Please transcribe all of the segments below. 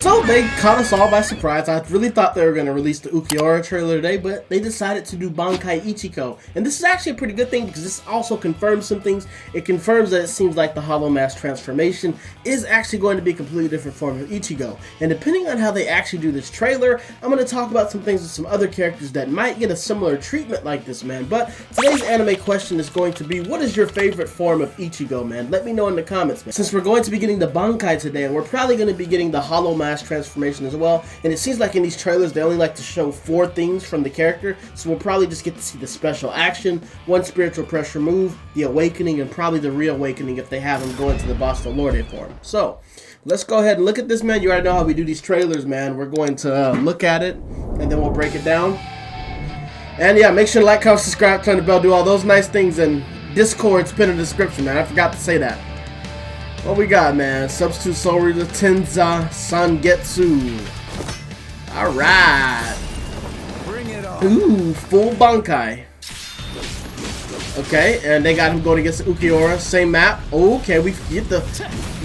So they caught us all by surprise. I really thought they were going to release the Ukiura trailer today, but they decided to do Bankai Ichigo. And this is actually a pretty good thing because this also confirms some things. It confirms that it seems like the Hollow Mask transformation is actually going to be a completely different form of Ichigo. And depending on how they actually do this trailer, I'm going to talk about some things with some other characters that might get a similar treatment like this, man. But today's anime question is going to be, what is your favorite form of Ichigo, man? Let me know in the comments, man. Since we're going to be getting the Bankai today, and we're probably going to be getting the Hollow Mask transformation as well, and it seems like in these trailers they only like to show 4 things from the character, so we'll probably just get to see the special action, one spiritual pressure move, the awakening, and probably the reawakening if they have him go into the VASTO LORDE form. So let's go ahead and look at this, man. You already know how we do these trailers, man. We're going to look at it and then we'll break it down. And yeah, make sure to like, comment, subscribe, turn the bell, do all those nice things, and Discord's pinned in the description, man. I forgot to say that. What we got, man? Substitute Soul Reader Tenza Sangetsu. Alright. Bring it on. Ooh, full Bankai. Okay, and they got him going against Ukiura. Same map. Okay, we get the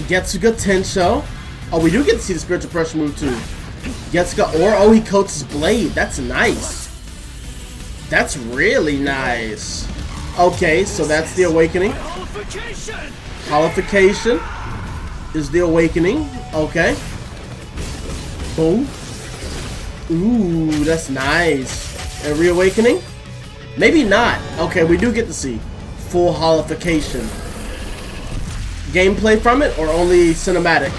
Getsuga Tensho. Oh, we do get to see the spiritual pressure move too. Getsuga Ora. Oh, he coats his blade. That's nice. That's really nice. Okay, so that's the awakening. Qualification is the awakening. Okay. Boom. Ooh, that's nice. And reawakening? Maybe not. Okay, we do get to see full holification. Gameplay from it or only cinematic?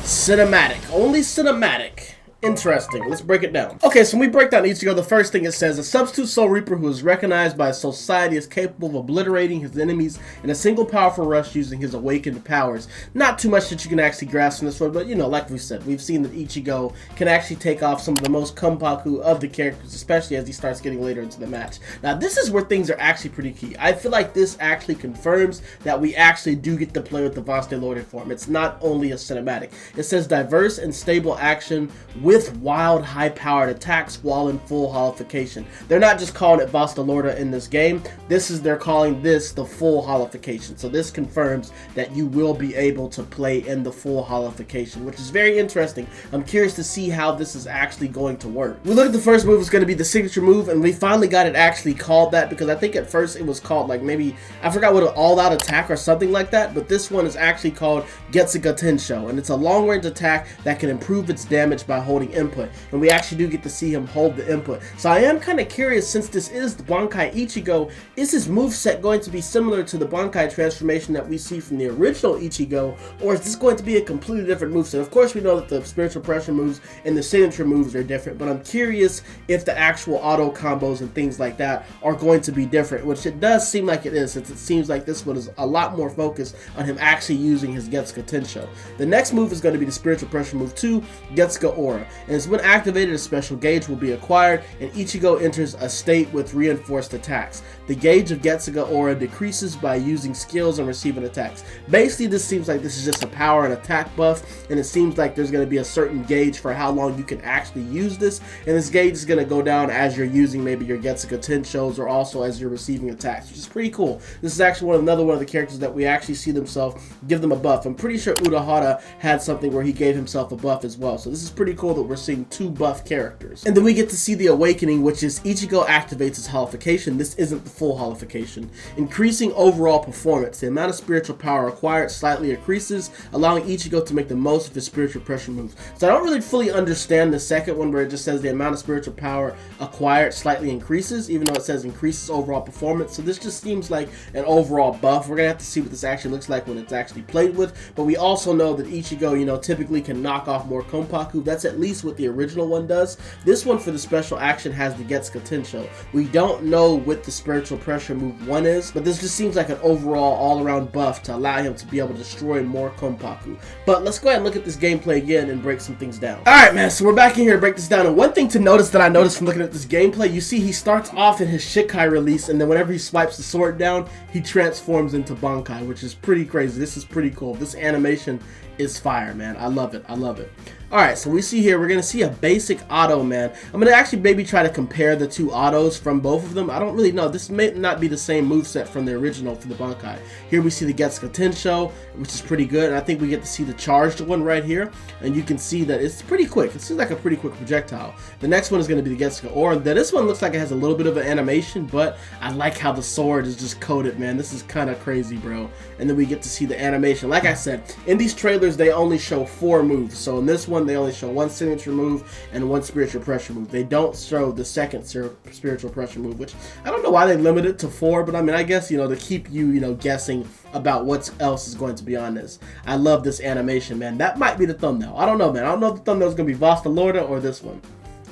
Cinematic. Only cinematic. Interesting. Let's break it down. Okay, so when we break down Ichigo, the first thing it says, a substitute Soul Reaper who is recognized by society is capable of obliterating his enemies in a single powerful rush using his awakened powers. Not too much that you can actually grasp in this one, but you know, like we said, we've seen that Ichigo can actually take off some of the most kompaku of the characters, especially as he starts getting later into the match. Now, this is where things are actually pretty key. I feel like this actually confirms that we actually do get to play with the VASTO LORDE form. It's not only a cinematic. It says diverse and stable action with wild, high-powered attacks while in full holification. They're not just calling it VASTO LORDE in this game. They're calling this the full holification. So this confirms that you will be able to play in the full holification, which is very interesting. I'm curious to see how this is actually going to work. We look at the first move. It's going to be the signature move, and we finally got it actually called that, because I think at first it was called like maybe, I forgot what, an all-out attack or something like that, but this one is actually called Getsuga Tensho, and it's a long-range attack that can improve its damage by holding input, and we actually do get to see him hold the input. So I am kind of curious, since this is the Bankai Ichigo, is his moveset going to be similar to the Bankai transformation that we see from the original Ichigo, or is this going to be a completely different moveset? Of course, we know that the spiritual pressure moves and the signature moves are different, but I'm curious if the actual auto combos and things like that are going to be different, which it does seem like it is, since it seems like this one is a lot more focused on him actually using his Getsuga Tensho. The next move is going to be the spiritual pressure move 2, Getsuga Ora, and it's when activated, a special gauge will be acquired, and Ichigo enters a state with reinforced attacks. The gauge of Getsuga Ora decreases by using skills and receiving attacks. Basically, this seems like this is just a power and attack buff, and it seems like there's going to be a certain gauge for how long you can actually use this, and this gauge is going to go down as you're using maybe your Getsuga Tenshos or also as you're receiving attacks, which is pretty cool. This is actually another one of the characters that we actually see themselves give them a buff. I'm pretty sure Urahara had something where he gave himself a buff as well, so this is pretty cool that we're seeing 2 buff characters. And then we get to see the awakening, which is Ichigo activates his holification. This isn't the full holification. Increasing overall performance. The amount of spiritual power acquired slightly increases, allowing Ichigo to make the most of his spiritual pressure moves. So I don't really fully understand the second one where it just says the amount of spiritual power acquired slightly increases, even though it says increases overall performance. So this just seems like an overall buff. We're gonna have to see what this actually looks like when it's actually played with, but we also know that Ichigo, you know, typically can knock off more kompaku. That's at least what the original one does. This one for the special action has the Getsuga Tensho. We don't know what the spiritual pressure move 1 is, but this just seems like an overall all-around buff to allow him to be able to destroy more kompaku. But let's go ahead and look at this gameplay again and break some things down. Alright, man, so we're back in here to break this down, and one thing to notice that I noticed from looking at this gameplay, you see he starts off in his Shikai release, and then whenever he swipes the sword down, he transforms into Bankai, which is pretty crazy. This is pretty cool. This animation is fire, man. I love it. I love it. Alright, so we see here, we're going to see a basic auto, man. I'm going to actually maybe try to compare the two autos from both of them. I don't really know. This may not be the same moveset from the original for the Bankai. Here we see the Getsuga Tensho, which is pretty good. And I think we get to see the charged one right here. And you can see that it's pretty quick. It seems like a pretty quick projectile. The next one is going to be the Getsuga Ora. This one looks like it has a little bit of an animation, but I like how the sword is just coated, man. This is kind of crazy, bro. And then we get to see the animation. Like I said, in these trailers, they only show 4 moves. So in this one, they only show 1 signature move and 1 spiritual pressure move. They don't show the second spiritual pressure move, which I don't know why they limit it to 4, but I mean, I guess, you know, to keep you, you know, guessing about what else is going to be on this. I love this animation, man. That might be the thumbnail. I don't know, man. I don't know if the thumbnail is going to be VASTO LORDE or this one.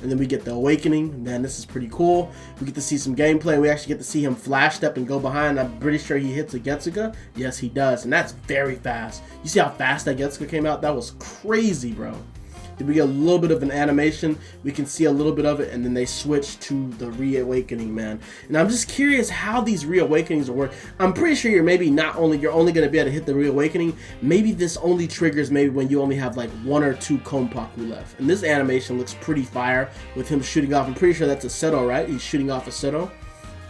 And then we get the awakening. Man, this is pretty cool. We get to see some gameplay. We actually get to see him flash step and go behind. I'm pretty sure he hits a Getsuga. Yes, he does. And that's very fast. You see how fast that Getsuga came out? That was crazy, bro. Then we get a little bit of an animation. We can see a little bit of it, and then they switch to the reawakening, man. And I'm just curious how these reawakenings will work. I'm pretty sure you're only going to be able to hit the reawakening. Maybe this only triggers maybe when you only have like 1 or 2 Konpaku left. And this animation looks pretty fire with him shooting off. I'm pretty sure that's a Seto, right? He's shooting off a Seto.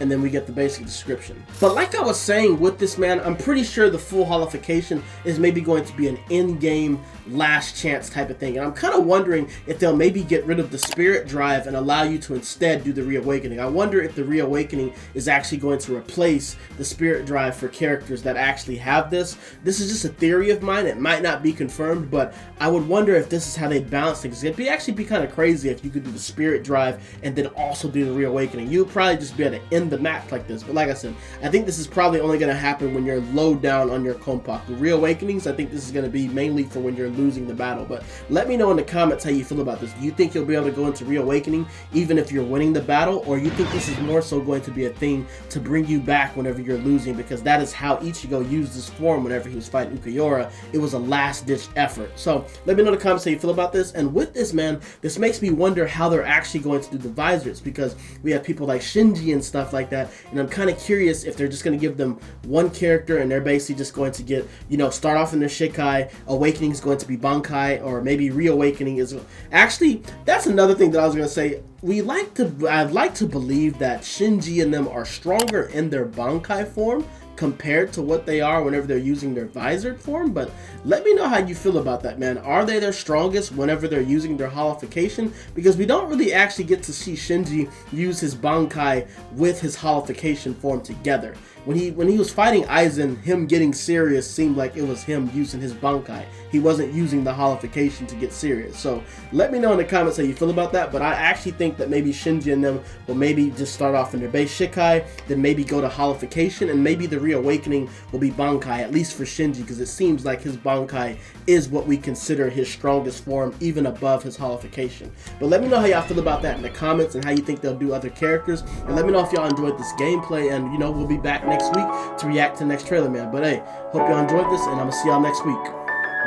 And then we get the basic description. But like I was saying with this, man, I'm pretty sure the full holification is maybe going to be an in-game last chance type of thing. And I'm kind of wondering if they'll maybe get rid of the spirit drive and allow you to instead do the reawakening. I wonder if the reawakening is actually going to replace the spirit drive for characters that actually have this. This is just a theory of mine. It might not be confirmed, but I would wonder if this is how they'd balance things. It'd actually be kind of crazy if you could do the spirit drive and then also do the reawakening. You would probably just be able to end the match like this. But like I said, I think this is probably only going to happen when you're low down on your Konpaku. Reawakenings, I think this is going to be mainly for when you're losing the battle. But let me know in the comments how you feel about this. Do you think you'll be able to go into reawakening even if you're winning the battle, or you think this is more so going to be a thing to bring you back whenever you're losing, because that is how Ichigo used this form whenever he was fighting Ukayora. It was a last-ditch effort. So let me know in the comments how you feel about this. And with this, man, this makes me wonder how they're actually going to do the visors, because we have people like Shinji and stuff like that, and I'm kind of curious if they're just going to give them one character and they're basically just going to get, you know, start off in their Shikai, awakening is going to be Bankai, or maybe reawakening is actually, that's another thing that I was going to say. I'd like to believe that Shinji and them are stronger in their Bankai form compared to what they are whenever they're using their visored form. But let me know how you feel about that, man. Are they their strongest whenever they're using their holification? Because we don't really actually get to see Shinji use his Bankai with his holification form together. When he was fighting Aizen, him getting serious seemed like it was him using his Bankai. He wasn't using the holification to get serious. So let me know in the comments how you feel about that. But I actually think that maybe Shinji and them will maybe just start off in their base Shikai, then maybe go to holification, and maybe the reawakening will be Bankai, at least for Shinji, because it seems like his Bankai is what we consider his strongest form, even above his holification. But let me know how y'all feel about that in the comments and how you think they'll do other characters. And let me know if y'all enjoyed this gameplay, and you know, we'll be back next week to react to the next trailer, man. But hey, hope y'all enjoyed this, and I'm gonna see y'all next week.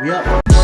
We up.